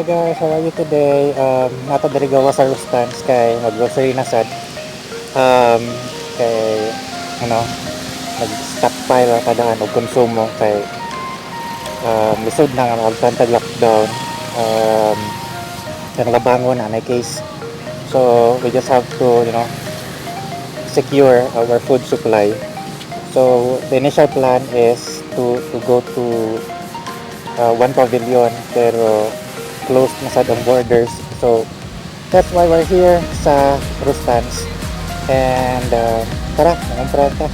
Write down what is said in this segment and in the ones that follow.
guys, how are you today? Nato diri gawa sa Rustans kay mag-grocery na sad. Um, kay ano, nag-stockpile kadaan og konsumo kay lisod na nga magtantag lockdown. Um, kay nalabangon na may case. So we just have to, secure our food supply. So the initial plan is to go to one pavilion pero closed na sad ang borders. So that's why we're here sa Rustans. And tara, mangumpra ta.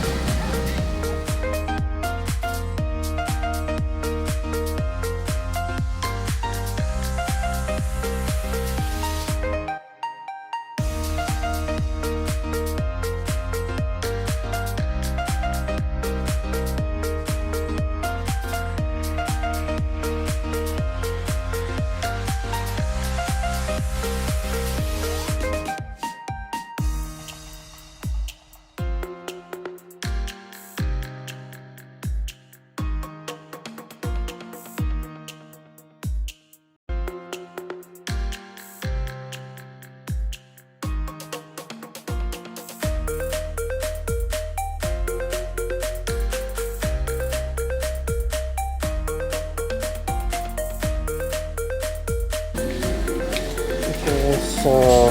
So,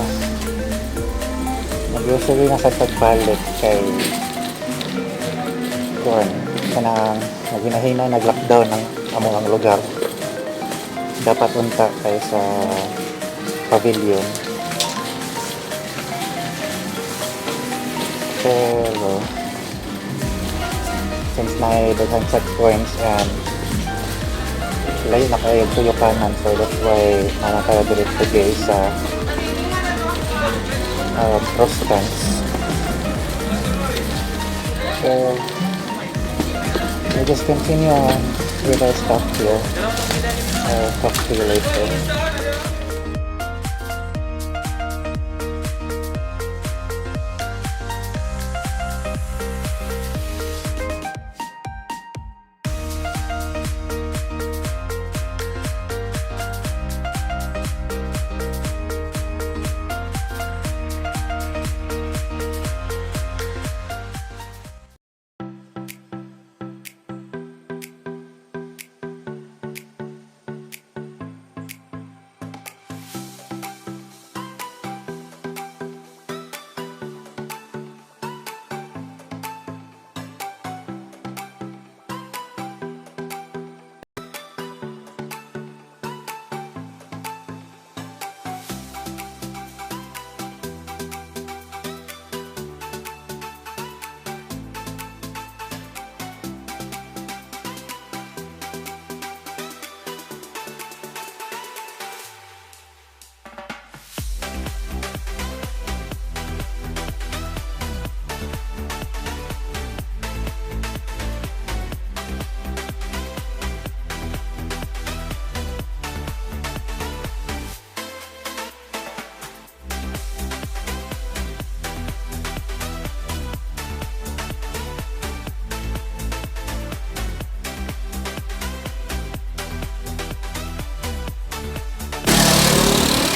mag-grocery na sa pagbalik kay kuhan kanang naghinahinay nag-lockdown ng among lugar. Dapat unta kay sa pavilion. Pero since may daghang checkpoints and layo na kayo tuyo kanan, so that's why nakakaya direct today sa Rustans. So we just continue on with our stuff here. I'll talk to you later.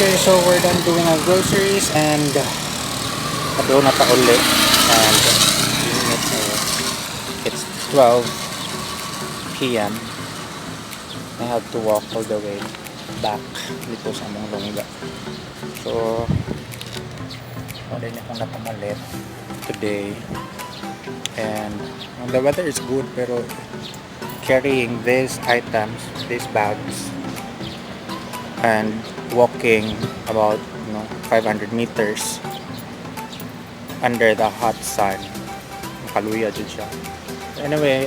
Okay, so we're done doing our groceries and doon na ta uli, and it's 12 p.m. I have to walk all the way back dito sa mong lungga. So wala na akong napamalit today, and the weather is good, pero carrying these items, these bags, and walking about 500 meters under the hot sun, makaluya dyan siya. Anyway,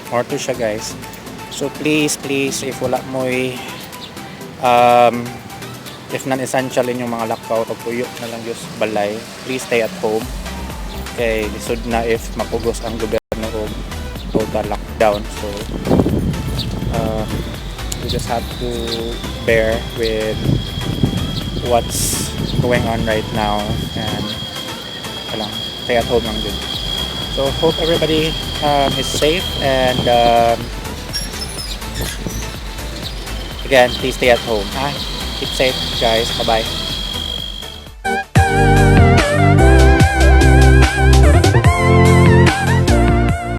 more to siya guys. So please if wala mo'y if non-essential inyong mga lakaw o tuyo na lang just balay, please stay at home kay lisod na if mapugos ang gobyerno o total lockdown. So we just have to bear with what's going on right now, and stay at home lang din. So hope everybody is safe, and again, please stay at home. Ha? Keep safe, guys. Bye-bye.